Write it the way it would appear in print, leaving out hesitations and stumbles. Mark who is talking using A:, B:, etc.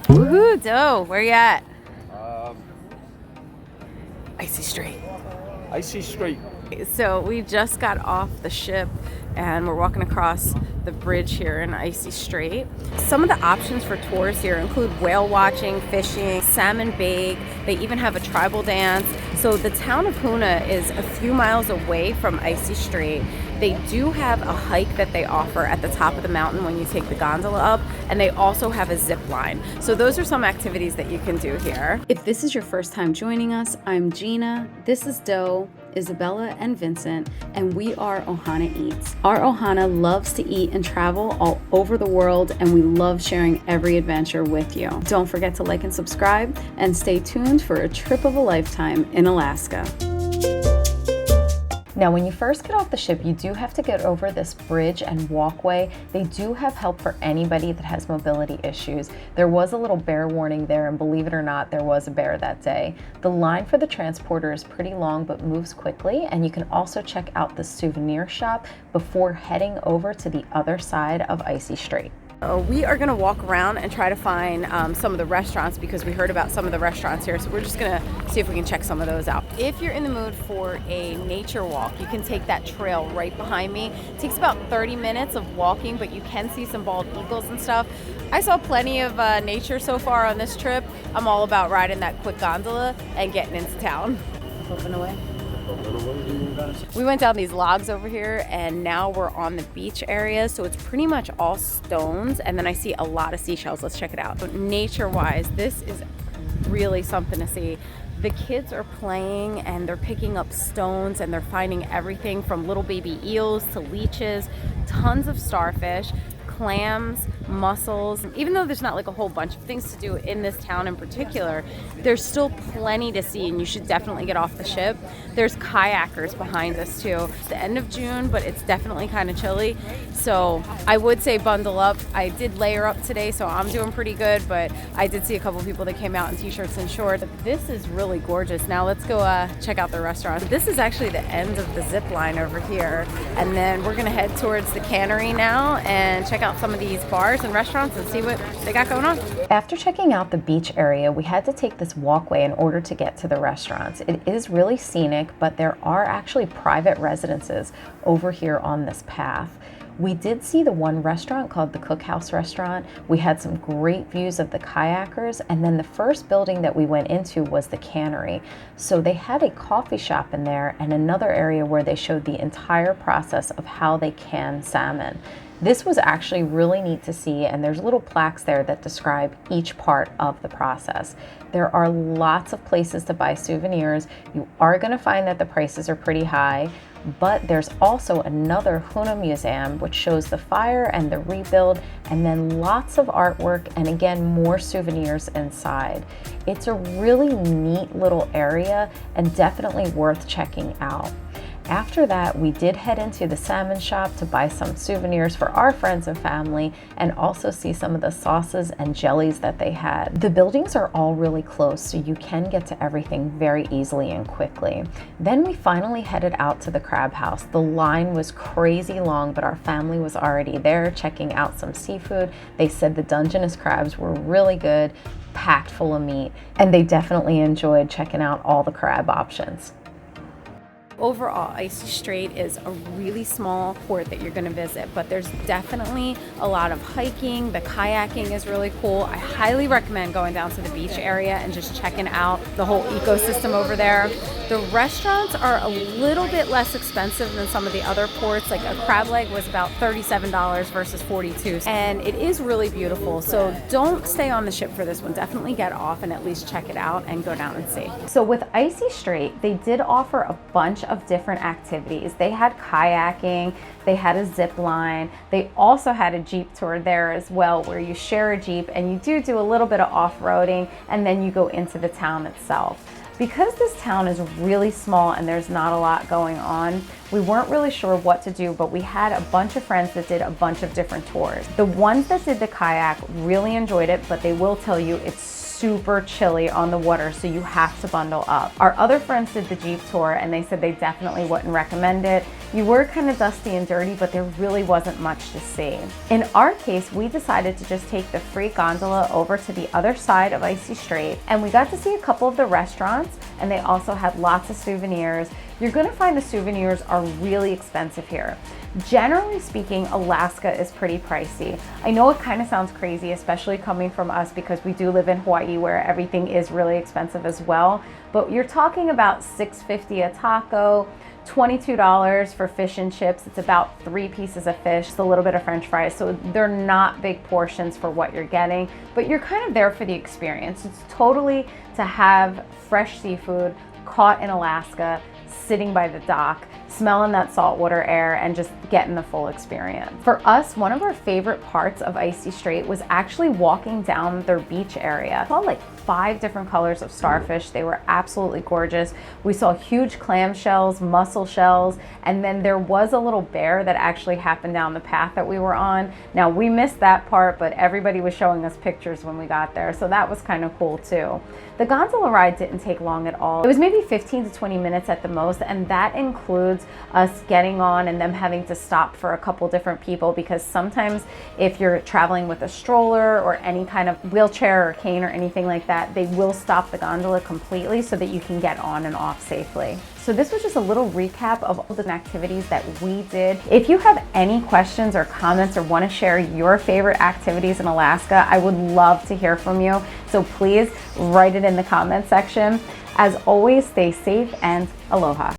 A: Woohoo, Doe, where you at?
B: Um,
A: Icy Strait.
B: Icy Strait.
A: So we just got off the ship and we're walking across the bridge here in Icy Strait. Some of the options for tours here include whale watching, fishing, salmon bake. They even have a tribal dance. So the town of Hoonah is a few miles away from Icy Strait. They do have a hike that they offer at the top of the mountain when you take the gondola up, and they also have a zip line. So those are some activities that you can do here. If this is your first time joining us, I'm Gina, this is Doe, Isabella, and Vincent, and we are Hoonah Eats. Our Hoonah loves to eat and travel all over the world, and we love sharing every adventure with you. Don't forget to like and subscribe, and stay tuned for a trip of a lifetime in Alaska. Now, when you first get off the ship, you do have to get over this bridge and walkway. They do have help for anybody that has mobility issues. There was a little bear warning there, and believe it or not, there was a bear that day. The line for the transporter is pretty long but moves quickly, and you can also check out the souvenir shop before heading over to the other side of Icy Strait. We are going to walk around and try to find some of the restaurants because we heard about some of the restaurants here. So we're just going to see if we can check some of those out. If you're in the mood for a nature walk, you can take that trail right behind me. It takes about 30 minutes of walking, but you can see some bald eagles and stuff. I saw plenty of nature so far on this trip. I'm all about riding that quick gondola and getting into town. Flipping away. We went down these logs over here and now we're on the beach area, so it's pretty much all stones, and then I see a lot of seashells. Let's check it out. So nature wise, this is really something to see. The kids are playing and they're picking up stones and they're finding everything from little baby eels to leeches, tons of starfish, clams, mussels. Even though there's not like a whole bunch of things to do in this town in particular, there's still plenty to see, and you should definitely get off the ship. There's kayakers behind us too. It's the end of June, but it's definitely kind of chilly, so I would say bundle up. I did layer up today, so I'm doing pretty good, but I did see a couple people that came out in t-shirts and shorts. This is really gorgeous. Now let's go check out the restaurant. This is actually the end of the zip line over here, and then we're gonna head towards the cannery now and check out some of these bars and restaurants and see what they got going on. After checking out the beach area, we had to take this walkway in order to get to the restaurants. It is really scenic, but there are actually private residences over here on this path. We did see the one restaurant called the Cookhouse Restaurant. We had some great views of the kayakers, and then the first building that we went into was the cannery. So they had a coffee shop in there and another area where they showed the entire process of how they can salmon. This was actually really neat to see, and there's little plaques there that describe each part of the process. There are lots of places to buy souvenirs. You are going to find that the prices are pretty high, but there's also another Hoonah museum which shows the fire and the rebuild, and then lots of artwork and again more souvenirs inside. It's a really neat little area and definitely worth checking out. After that, we did head into the salmon shop to buy some souvenirs for our friends and family and also see some of the sauces and jellies that they had. The buildings are all really close, so you can get to everything very easily and quickly. Then we finally headed out to the crab house. The line was crazy long, but our family was already there checking out some seafood. They said the Dungeness crabs were really good, packed full of meat, and they definitely enjoyed checking out all the crab options. Overall, Icy Strait is a really small port that you're going to visit, but there's definitely a lot of hiking. The kayaking is really cool. I highly recommend going down to the beach area and just checking out the whole ecosystem over there. The restaurants are a little bit less expensive than some of the other ports. Like a crab leg was about $37 versus $42, and it is really beautiful. So don't stay on the ship for this one. Definitely get off and at least check it out and go down and see. So with Icy Strait, they did offer a bunch of different activities. They had kayaking, they had a zip line, they also had a Jeep tour there as well, where you share a Jeep and you do a little bit of off-roading, and then you go into the town itself. Because this town is really small and there's not a lot going on, We weren't really sure what to do, but we had a bunch of friends that did a bunch of different tours. The ones that did the kayak really enjoyed it, but they will tell you it's super chilly on the water, so you have to bundle up. Our other friends did the Jeep tour and they said they definitely wouldn't recommend it. You were kind of dusty and dirty, but there really wasn't much to see. In our case, we decided to just take the free gondola over to the other side of Icy Strait, and we got to see a couple of the restaurants, and they also had lots of souvenirs. You're gonna find the souvenirs are really expensive here. Generally speaking, Alaska is pretty pricey. I know it kind of sounds crazy, especially coming from us because we do live in Hawaii where everything is really expensive as well, but you're talking about $6.50 a taco, $22 for fish and chips. It's about 3 pieces of fish, a little bit of French fries. So they're not big portions for what you're getting, but you're kind of there for the experience. It's totally to have fresh seafood caught in Alaska, sitting by the dock, smelling that saltwater air and just getting the full experience. For us, one of our favorite parts of Icy Strait was actually walking down their beach area. I saw like 5 different colors of starfish. They were absolutely gorgeous. We saw huge clam shells, mussel shells, and then there was a little bear that actually happened down the path that we were on. Now we missed that part, but everybody was showing us pictures when we got there, so that was kind of cool too. The gondola ride didn't take long at all. It was maybe 15 to 20 minutes at the most, and that includes us getting on and them having to stop for a couple different people, because sometimes if you're traveling with a stroller or any kind of wheelchair or cane or anything like that, they will stop the gondola completely so that you can get on and off safely. So this was just a little recap of all the activities that we did. If you have any questions or comments or want to share your favorite activities in Alaska, I would love to hear from you. So please write it in the comment section. As always, stay safe and aloha.